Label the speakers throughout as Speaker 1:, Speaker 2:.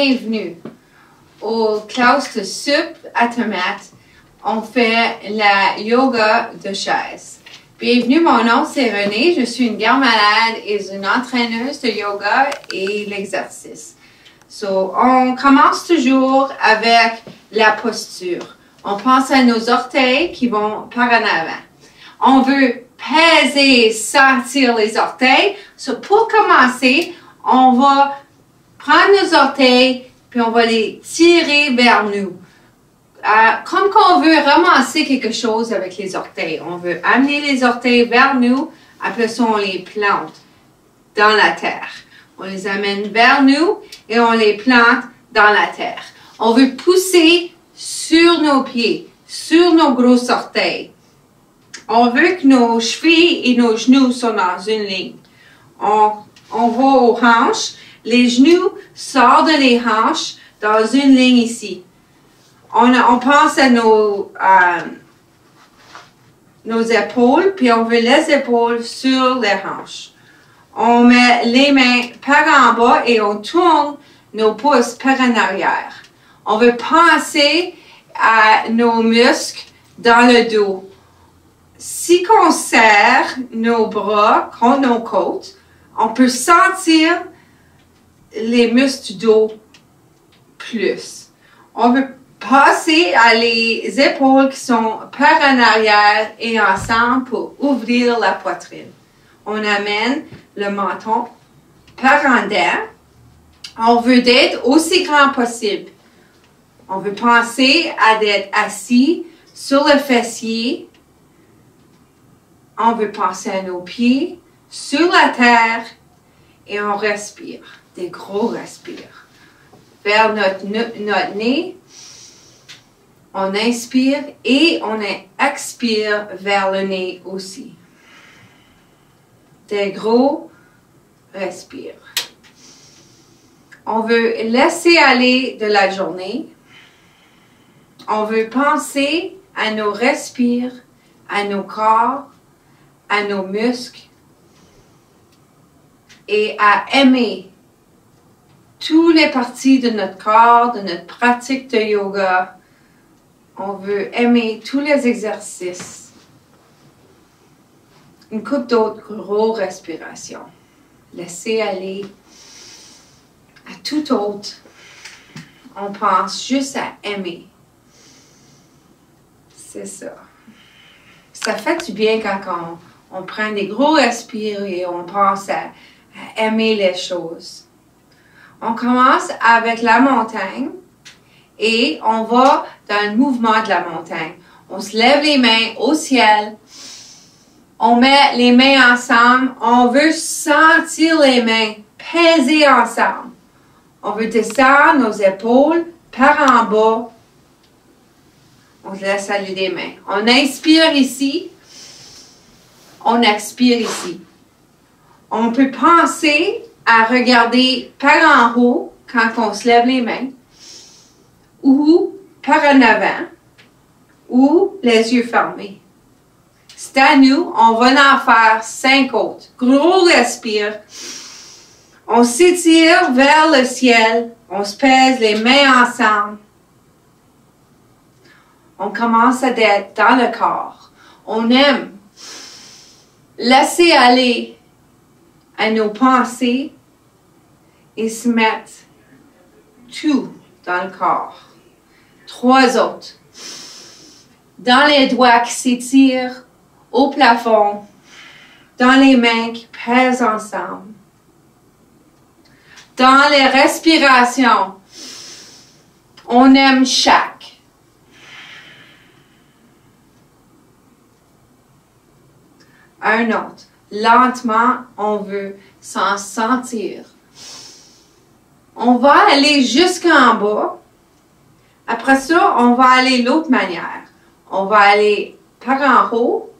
Speaker 1: bienvenue aux classes de sup à tomates. On fait la yoga de chaise. Bienvenue, mon nom c'est Renée, je suis une garde malade et une entraîneuse de yoga et l'exercice. On commence toujours avec la posture. On pense à nos orteils qui vont par en avant. On veut peser, sentir les orteils. Pour commencer, on va prendre nos orteils puis on va les tirer vers nous. Comme qu'on veut ramasser quelque chose avec les orteils. On veut amener les orteils vers nous. Après ça, on les plante dans la terre. On les amène vers nous et on les plante dans la terre. On veut pousser sur nos pieds, sur nos gros orteils. On veut que nos chevilles et nos genoux soient dans une ligne. On va aux hanches. Les genoux sortent de les hanches dans une ligne ici. On pense à nos épaules, puis on veut les épaules sur les hanches. On met les mains par en bas et on tourne nos pouces par en arrière. On veut penser à nos muscles dans le dos. Si on serre nos bras contre nos côtes, on peut sentir les muscles du dos plus. On veut passer à les épaules qui sont par en arrière et ensemble pour ouvrir la poitrine. On amène le menton par en dedans. On veut être aussi grand possible. On veut penser à être assis sur le fessier. On veut penser à nos pieds sur la terre et on respire, des gros respires. Vers notre nez, on inspire et on expire vers le nez aussi. Des gros respires. On veut laisser aller de la journée. On veut penser à nos respires, à nos corps, à nos muscles et à aimer toutes les parties de notre corps, de notre pratique de yoga. On veut aimer tous les exercices. Une couple d'autres gros respirations. Laissez aller à tout autre. On pense juste à aimer. C'est ça. Ça fait du bien quand on prend des gros respires et on pense à aimer les choses. On commence avec la montagne et on va dans le mouvement de la montagne. On se lève les mains au ciel. On met les mains ensemble. On veut sentir les mains peser ensemble. On veut descendre nos épaules par en bas. On se laisse aller les mains. On inspire ici. On expire ici. On peut penser à regarder par en haut quand on se lève les mains, ou par en avant, ou les yeux fermés. C'est à nous, on va en faire 5 autres. Gros respire. On s'étire vers le ciel. On se pèse les mains ensemble. On commence à être dans le corps. On aime laisser aller à nos pensées et se mettre tout dans le corps. 3 autres. Dans les doigts qui s'étirent au plafond, dans les mains qui pèsent ensemble. Dans les respirations, on aime chaque. Un autre. Lentement, on veut s'en sentir. On va aller jusqu'en bas. Après ça, on va aller l'autre manière. On va aller par en haut.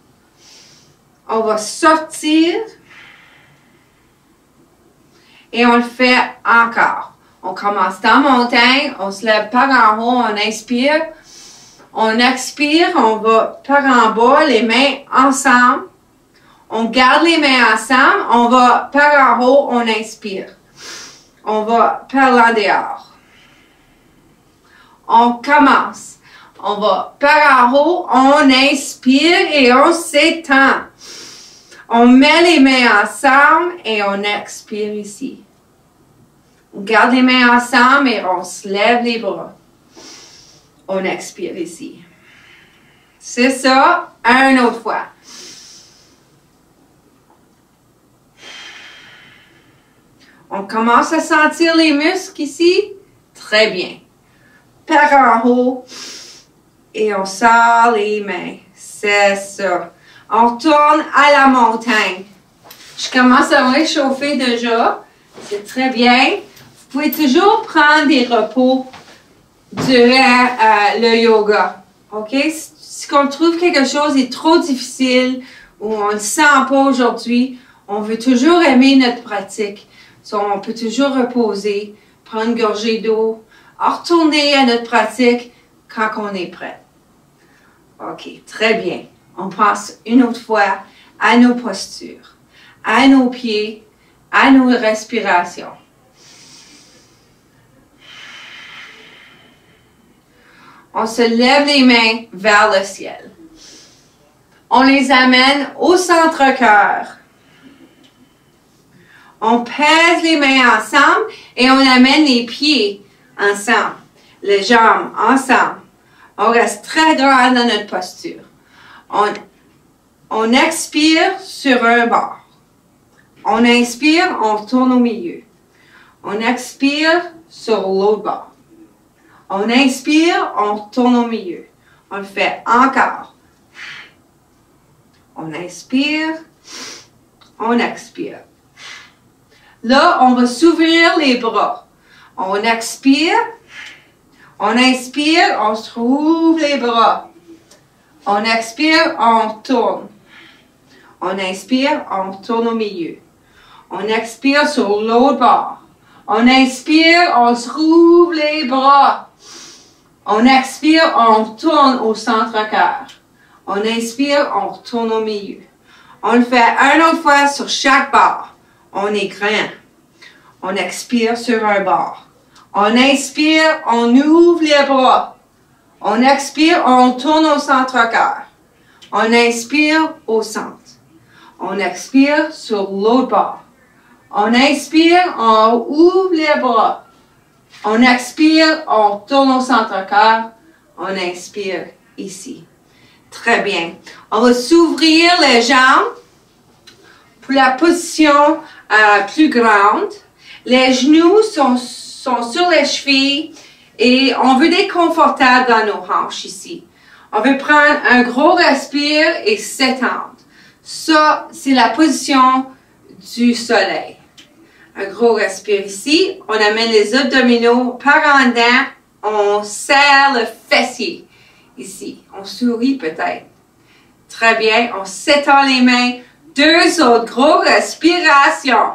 Speaker 1: On va sortir. Et on le fait encore. On commence dans la montagne. On se lève par en haut. On inspire. On expire. On va par en bas, les mains ensemble. On garde les mains ensemble, on va par en haut, on inspire. On va par l'en dehors. On commence. On va par en haut, on inspire et on s'étend. On met les mains ensemble et on expire ici. On garde les mains ensemble et on se lève les bras. On expire ici. C'est ça, une autre fois. On commence à sentir les muscles ici. Très bien. Par en haut. Et on sort les mains. C'est ça. On retourne à la montagne. Je commence à me réchauffer déjà. C'est très bien. Vous pouvez toujours prendre des repos durant le yoga. OK? Si on trouve quelque chose est trop difficile ou on ne le sent pas aujourd'hui, on veut toujours aimer notre pratique. So, on peut toujours reposer, prendre une gorgée d'eau, retourner à notre pratique quand on est prêt. OK, très bien. On passe une autre fois à nos postures, à nos pieds, à nos respirations. On se lève les mains vers le ciel. On les amène au centre-cœur. On pèse les mains ensemble et on amène les pieds ensemble, les jambes ensemble. On reste très droit dans notre posture. On expire sur un bord. On inspire, on tourne au milieu. On expire sur l'autre bord. On inspire, on tourne au milieu. On le fait encore. On inspire, on expire. Là, on va s'ouvrir les bras. On expire, on inspire, on se rouvre les bras. On expire, on tourne. On inspire, on tourne au milieu. On expire sur l'autre bord. On inspire, on se rouvre les bras. On expire, on tourne au centre-cœur. On inspire, on retourne au milieu. On le fait une autre fois sur chaque bord. On est grand. On expire sur un bord. On inspire, on ouvre les bras. On expire, on tourne au centre-cœur. On inspire au centre. On expire sur l'autre bord. On inspire, on ouvre les bras. On expire, on tourne au centre-cœur. On inspire ici. Très bien. On va s'ouvrir les jambes pour la position plus grande. Les genoux sont sur les chevilles et on veut être confortable dans nos hanches ici. On veut prendre un gros respire et s'étendre. Ça, c'est la position du soleil. Un gros respire ici. On amène les abdominaux par en dedans. On serre le fessier ici. On sourit peut-être. Très bien. On s'étend les mains. Deux autres gros respirations.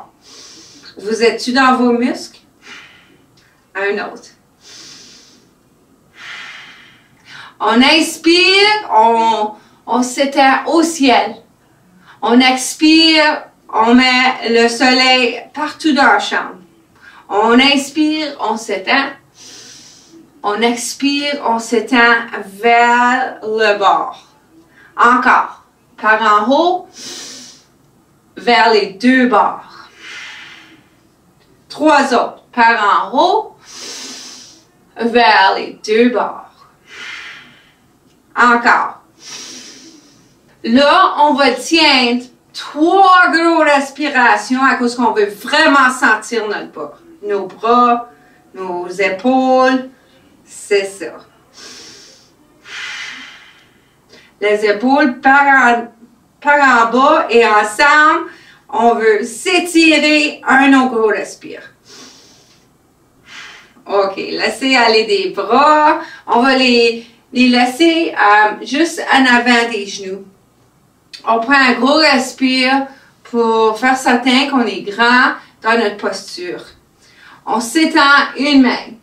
Speaker 1: Vous êtes-tu dans vos muscles? Un autre. On inspire, on s'étend au ciel. On expire, on met le soleil partout dans la chambre. On inspire, on s'étend. On expire, on s'étend vers le bord. Encore. Par en haut, vers les deux bords. Trois autres. Par en haut, vers les deux bords. Encore. Là, on va tiendre trois grosses respirations à cause qu'on veut vraiment sentir notre bas. Nos bras, nos épaules, c'est ça. Les épaules par en bas et ensemble, on veut s'étirer un autre gros respire. OK, laissez aller des bras. On va les laisser juste en avant des genoux. On prend un gros respire pour faire certain qu'on est grand dans notre posture. On s'étend une main.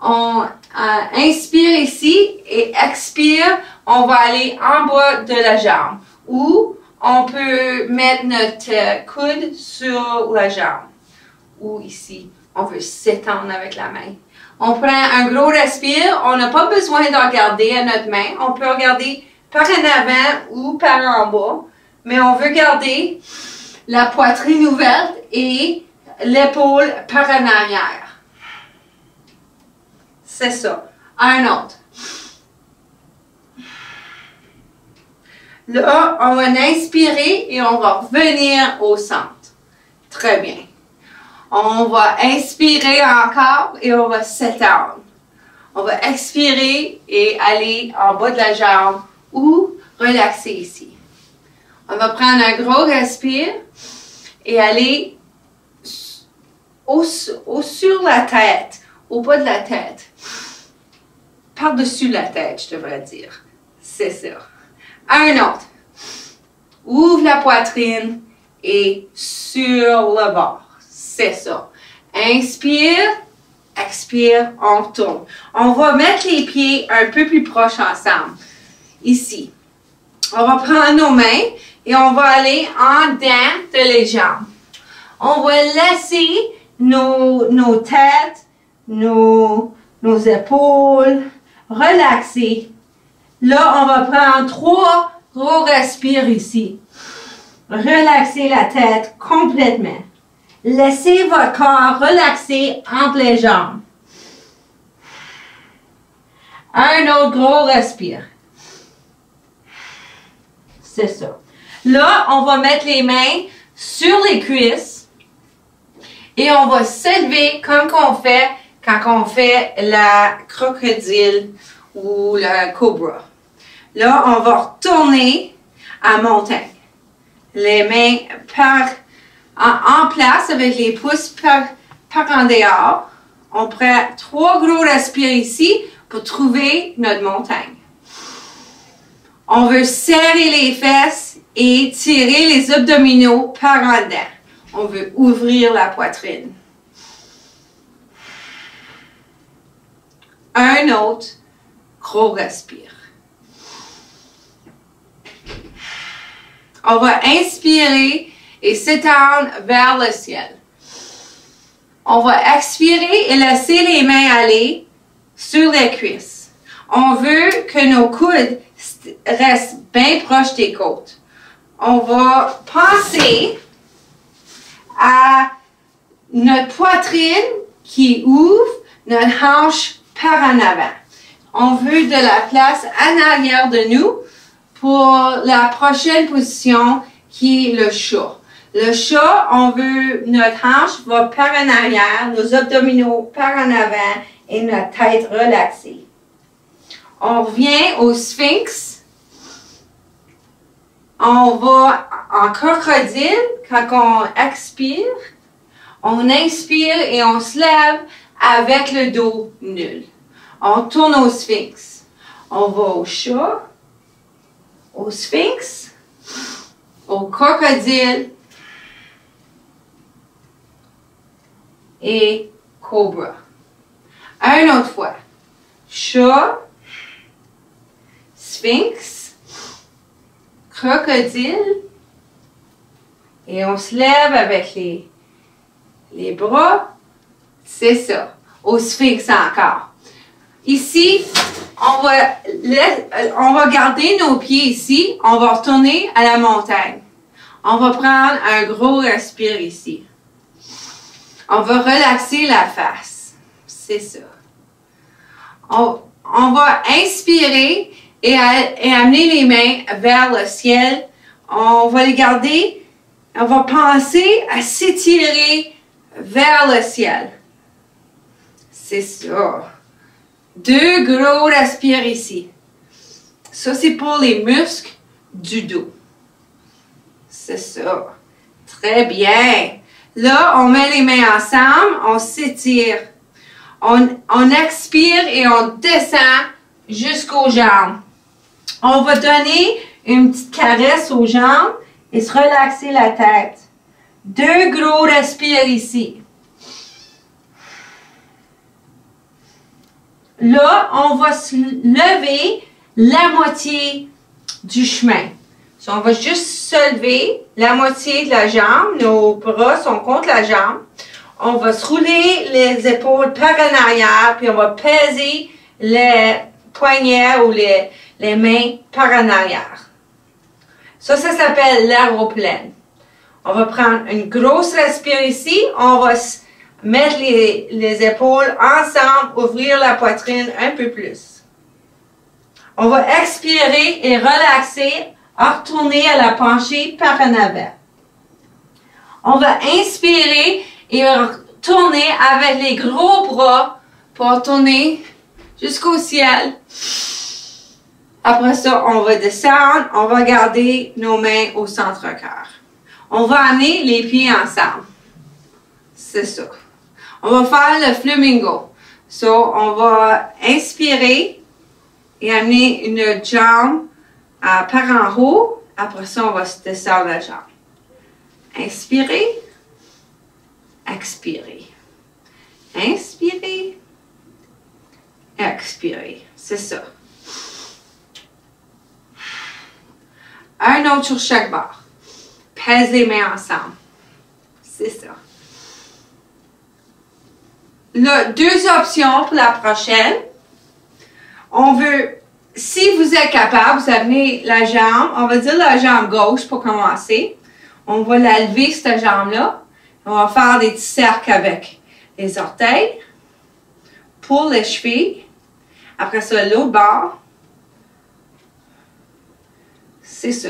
Speaker 1: On inspire ici et expire. On va aller en bas de la jambe. Ou on peut mettre notre coude sur la jambe. Ou ici, on veut s'étendre avec la main. On prend un gros respire. On n'a pas besoin de regarder à notre main. On peut regarder par en avant ou par en bas. Mais on veut garder la poitrine ouverte et l'épaule par en arrière. C'est ça. Un autre. Là, on va inspirer et on va revenir au centre. Très bien. On va inspirer encore et on va s'étendre. On va expirer et aller en bas de la jambe ou relaxer ici. On va prendre un gros respire et aller sur la tête, au bas de la tête. Par-dessus la tête, je devrais dire. C'est ça. Un autre. Ouvre la poitrine et sur le bord. C'est ça. Inspire, expire, on tourne. On va mettre les pieds un peu plus proches ensemble. Ici. On va prendre nos mains et on va aller en dedans de les jambes. On va laisser nos têtes, nos épaules relaxer. Là, on va prendre 3 gros respires ici. Relaxez la tête complètement. Laissez votre corps relaxer entre les jambes. Un autre gros respire. C'est ça. Là, on va mettre les mains sur les cuisses et on va s'élever comme qu'on fait quand on fait la crocodile ou la cobra. Là, on va retourner à montagne. Les mains en place avec les pouces par en dehors. On prend 3 gros respires ici pour trouver notre montagne. On veut serrer les fesses et tirer les abdominaux par en dedans. On veut ouvrir la poitrine. Un autre gros respire. On va inspirer et s'étendre vers le ciel. On va expirer et laisser les mains aller sur les cuisses. On veut que nos coudes restent bien proches des côtes. On va penser à notre poitrine qui ouvre, notre hanche par en avant. On veut de la place en arrière de nous pour la prochaine position qui est le chat. Le chat, on veut, notre hanche va par en arrière, nos abdominaux par en avant et notre tête relaxée. On revient au sphinx. On va en crocodile quand on expire. On inspire et on se lève avec le dos nul. On tourne au sphinx. On va au chat, au sphinx, au crocodile et cobra. Une autre fois. Chat, sphinx, crocodile et on se lève avec les bras. C'est ça. Au sphinx encore. Ici, on va garder nos pieds ici. On va retourner à la montagne. On va prendre un gros respire ici. On va relaxer la face. C'est ça. On va inspirer et amener les mains vers le ciel. On va les garder. On va penser à s'étirer vers le ciel. C'est ça. 2 gros respires ici. Ça, c'est pour les muscles du dos. C'est ça. Très bien. Là, on met les mains ensemble, on s'étire. On expire et on descend jusqu'aux jambes. On va donner une petite caresse aux jambes et se relaxer la tête. 2 gros respires ici. Là, on va se lever la moitié du chemin. So, on va juste se lever la moitié de la jambe. Nos bras sont contre la jambe. on va se rouler les épaules par en arrière, puis on va peser les poignets ou les mains par en arrière. Ça s'appelle l'aéroplane. On va prendre une grosse respiration ici. On va mettre les épaules ensemble, ouvrir la poitrine un peu plus. On va expirer et relaxer, retourner à la penchée par en avant. On va inspirer et tourner avec les gros bras pour tourner jusqu'au ciel. Après ça, on va descendre, on va garder nos mains au centre-cœur. On va amener les pieds ensemble. C'est ça. On va faire le flamingo. So, on va inspirer et amener une jambe par en haut. Après ça, on va se descendre la jambe. Inspirez. Expirez. Inspirez. Expirez. C'est ça. Un autre sur chaque barre. Pèse les mains ensemble. C'est ça. Là, deux options pour la prochaine. On veut, si vous êtes capable, vous amenez la jambe, on va dire la jambe gauche pour commencer. On va la lever, cette jambe-là. On va faire des petits cercles avec les orteils. Pour les chevilles. Après ça, l'autre barre. C'est ça.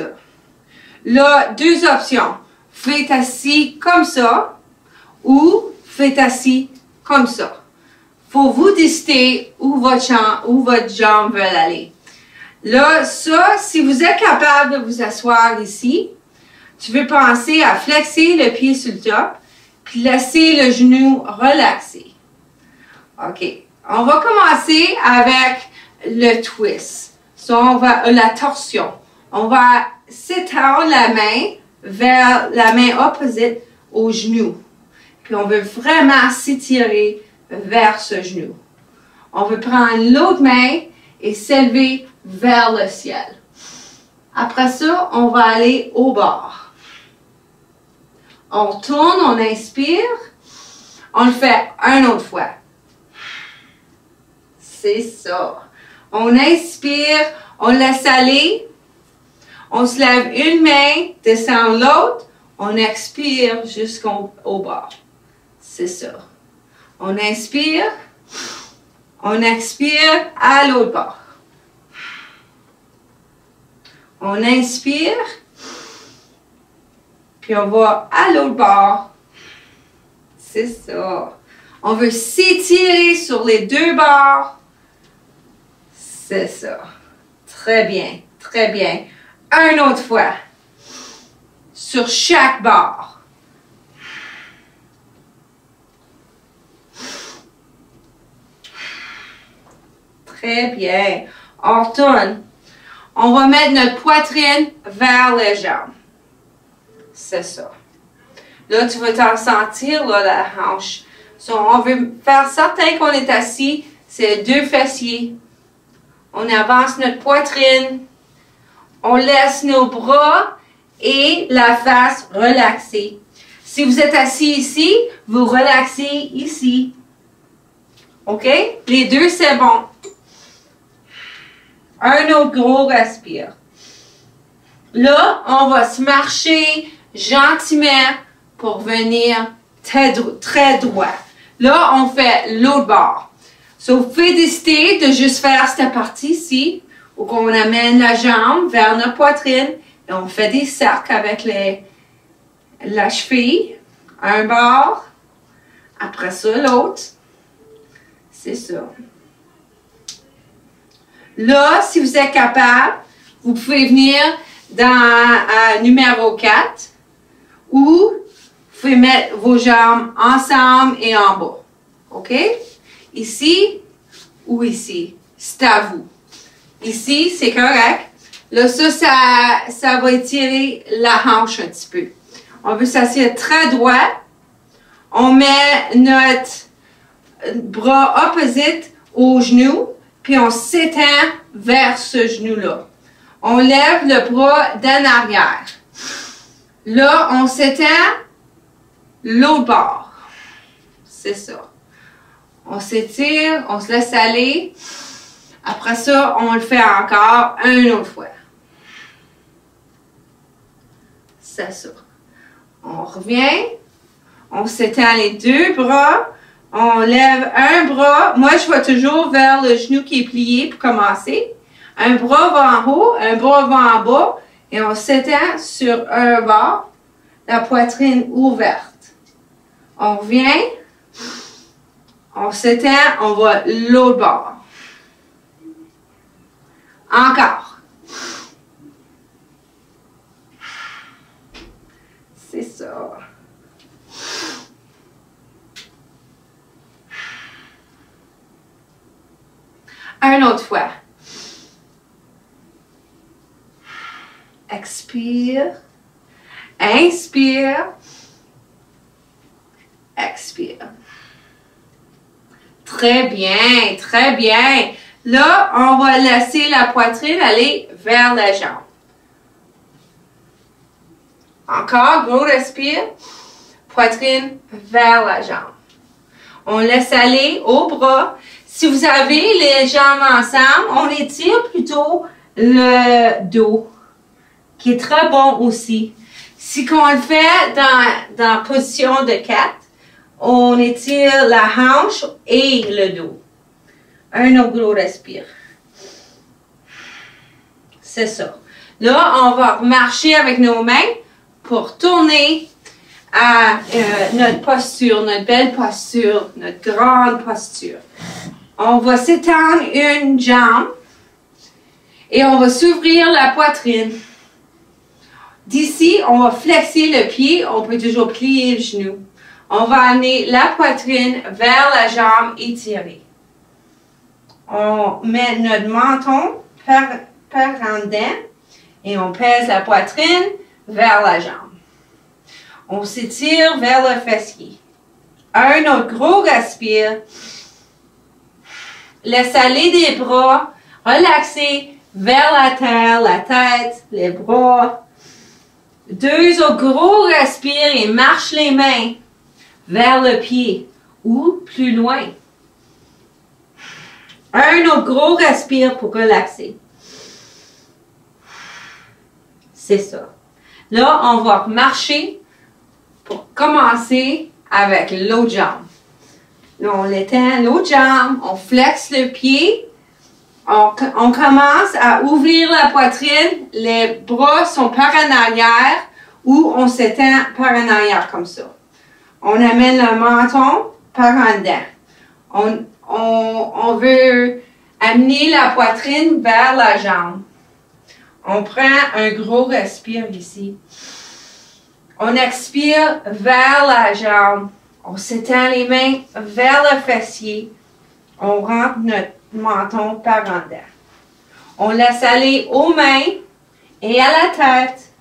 Speaker 1: Là, deux options. Vous faites assis comme ça ou faites assis comme ça. Faut vous décider où votre jambe veut aller. Là, ça, si vous êtes capable de vous asseoir ici, tu veux penser à flexer le pied sur le top, puis laisser le genou relaxer. OK. On va commencer avec le twist. So, la torsion. On va s'étendre la main vers la main opposite au genou. Puis on veut vraiment s'étirer vers ce genou. On veut prendre l'autre main et s'élever vers le ciel. Après ça, on va aller au bord. On tourne, on inspire. On le fait une autre fois. C'est ça. On inspire, on laisse aller. On se lève une main, descend l'autre. On expire jusqu'au bord. C'est ça. On inspire. On expire à l'autre bord. On inspire. Puis on va à l'autre bord. C'est ça. On veut s'étirer sur les deux bords. C'est ça. Très bien. Très bien. Une autre fois. Sur chaque bord. Très bien. On retourne. On va mettre notre poitrine vers les jambes. C'est ça. Là, tu vas t'en sentir, là, la hanche. So, on veut faire certain qu'on est assis. C'est deux fessiers. On avance notre poitrine. On laisse nos bras et la face relaxer. Si vous êtes assis ici, vous relaxez ici. OK? Les deux, c'est bon. Un autre gros respire. Là, on va se marcher gentiment pour venir très droit. Là, on fait l'autre bord. So, vous pouvez décider de juste faire cette partie-ci, où on amène la jambe vers notre poitrine et on fait des cercles avec la cheville. Un bord, après ça, l'autre. C'est ça. Là, si vous êtes capable, vous pouvez venir dans numéro 4 ou vous pouvez mettre vos jambes ensemble et en bas. OK? Ici ou ici. C'est à vous. Ici, c'est correct. Là, ça va étirer la hanche un petit peu. On veut s'asseoir très droit. On met notre bras opposite au genou, puis on s'étend vers ce genou-là. On lève le bras d'en arrière. Là, on s'étend l'autre bord. C'est ça. On s'étire, on se laisse aller. Après ça, on le fait encore une autre fois. C'est ça. On revient. On s'étend les deux bras. On lève un bras. Moi, je vais toujours vers le genou qui est plié pour commencer. Un bras va en haut, un bras va en bas. Et on s'étend sur un bord, la poitrine ouverte. On revient. On s'étend, on va l'autre bord. Encore. C'est ça. Une autre fois. Expire. Inspire. Expire. Très bien, très bien. Là, on va laisser la poitrine aller vers la jambe. Encore, gros respire. Poitrine vers la jambe. On laisse aller au bras. Si vous avez les jambes ensemble, on étire plutôt le dos, qui est très bon aussi. Si on le fait dans position de 4, on étire la hanche et le dos. Un autre gros respire. C'est ça. Là, on va marcher avec nos mains pour tourner à notre posture, notre belle posture, notre grande posture. On va s'étendre une jambe et on va s'ouvrir la poitrine. D'ici, on va flexer le pied. On peut toujours plier le genou. On va amener la poitrine vers la jambe étirée. On met notre menton par en dedans et on pèse la poitrine vers la jambe. On s'étire vers le fessier. Un autre gros respire. Laisse aller des bras. Relaxez vers la terre, la tête, les bras. Deux autres gros respires et marche les mains vers le pied ou plus loin. Un autre gros respire pour relaxer. C'est ça. Là, on va marcher pour commencer avec l'autre jambe. Là, on étend l'autre jambe, on flexe le pied. On commence à ouvrir la poitrine. Les bras sont par en arrière ou on s'étend par en arrière comme ça. On amène le menton par en dedans. On veut amener la poitrine vers la jambe. On prend un gros respire ici. On expire vers la jambe. On s'étend les mains vers le fessier. On rentre notre menton par en dedans. On laisse aller aux mains et à la tête.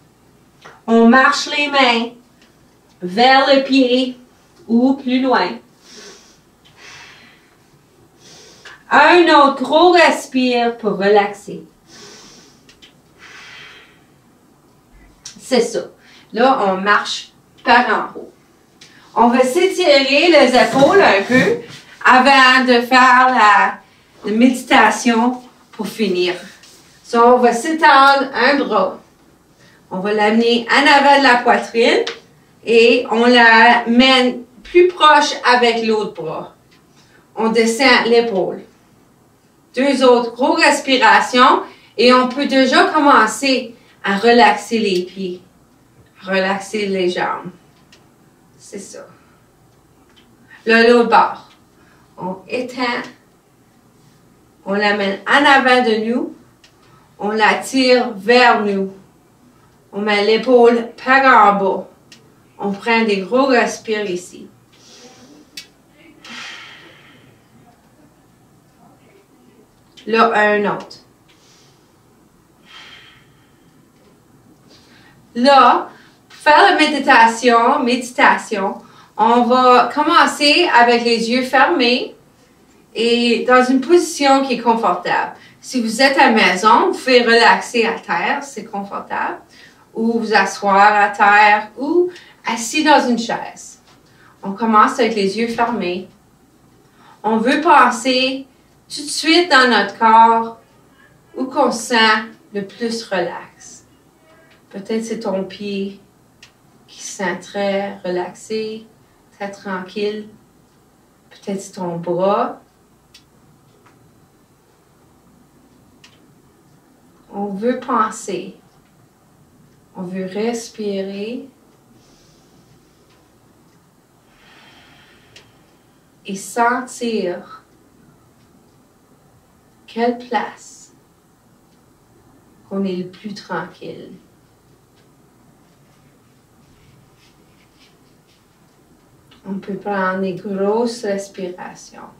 Speaker 1: On marche les mains vers le pied ou plus loin. Un autre gros respire pour relaxer. C'est ça. Là, on marche par en haut. On va s'étirer les épaules un peu avant de faire la méditation pour finir. So, on va s'étendre un bras. On va l'amener en avant de la poitrine et on la mène plus proche avec l'autre bras. On descend l'épaule. Deux autres gros respirations et on peut déjà commencer à relaxer les pieds, relaxer les jambes. C'est ça. L'autre bord. On étend. On l'amène en avant de nous. On la tire vers nous. On met l'épaule par en bas. On prend des gros respires ici. Là, un autre. Là, pour faire la méditation, on va commencer avec les yeux fermés et dans une position qui est confortable. Si vous êtes à la maison, vous pouvez relaxer à terre, c'est confortable, ou vous asseoir à terre, ou assis dans une chaise. On commence avec les yeux fermés. On veut passer tout de suite dans notre corps où qu'on se sent le plus relax. Peut-être c'est ton pied qui se sent très relaxé, très tranquille. Peut-être c'est ton bras. On veut penser. On veut respirer. Et sentir quelle place qu'on est le plus tranquille. On peut prendre des grosses respirations.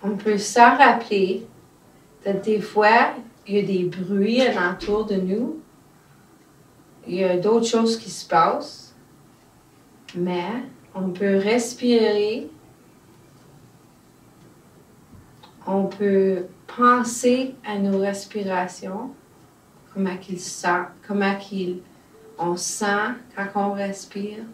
Speaker 1: On peut s'en rappeler que des fois, il y a des bruits alentour de nous. Il y a d'autres choses qui se passent. Mais on peut respirer. On peut penser à nos respirations. Comment on sent quand on respire.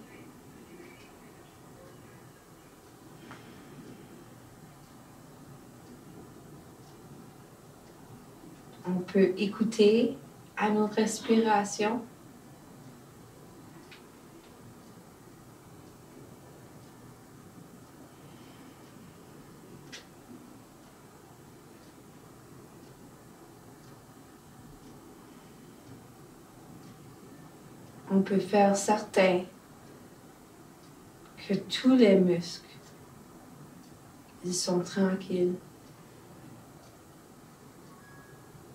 Speaker 1: On peut écouter à nos respirations. On peut faire certain que tous les muscles, ils sont tranquilles.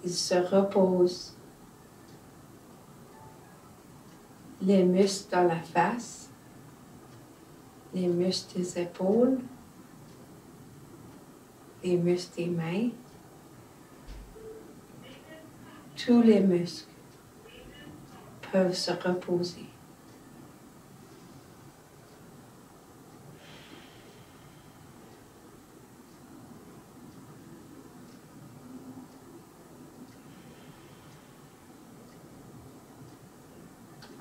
Speaker 1: Ils se reposent. Les muscles dans la face, les muscles des épaules, les muscles des mains, tous les muscles peuvent se reposer.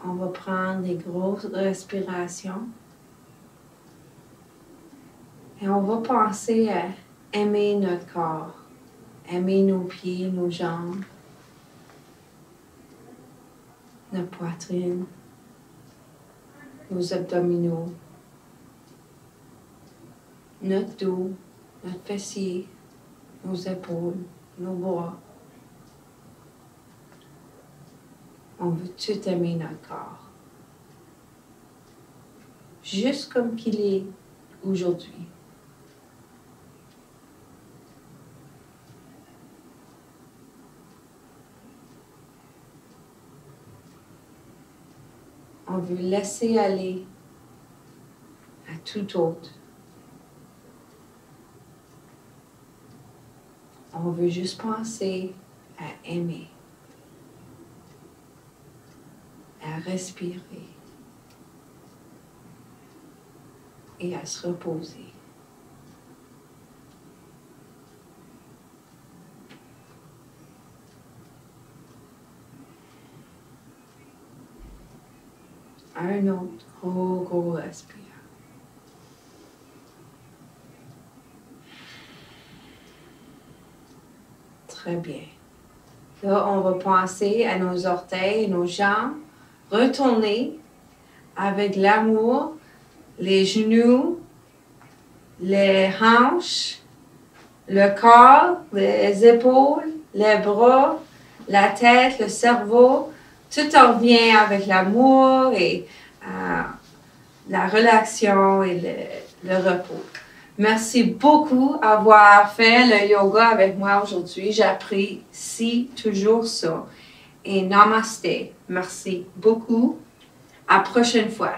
Speaker 1: On va prendre des grosses respirations et on va penser à aimer notre corps, aimer nos pieds, nos jambes, notre poitrine, nos abdominaux, notre dos, notre fessier, nos épaules, nos bras. On veut tout aimer notre corps. Juste comme qu'il est aujourd'hui. On veut laisser aller à tout autre. On veut juste penser à aimer, à respirer et à se reposer. Un autre gros respire. Très bien. Là, on va penser à nos orteils, nos jambes. Retourner avec l'amour, les genoux, les hanches, le corps, les épaules, les bras, la tête, le cerveau. Tout en revient avec l'amour et la relaxation et le repos. Merci beaucoup d'avoir fait le yoga avec moi aujourd'hui. J'apprécie toujours ça. Et namaste. Merci beaucoup. À la prochaine fois.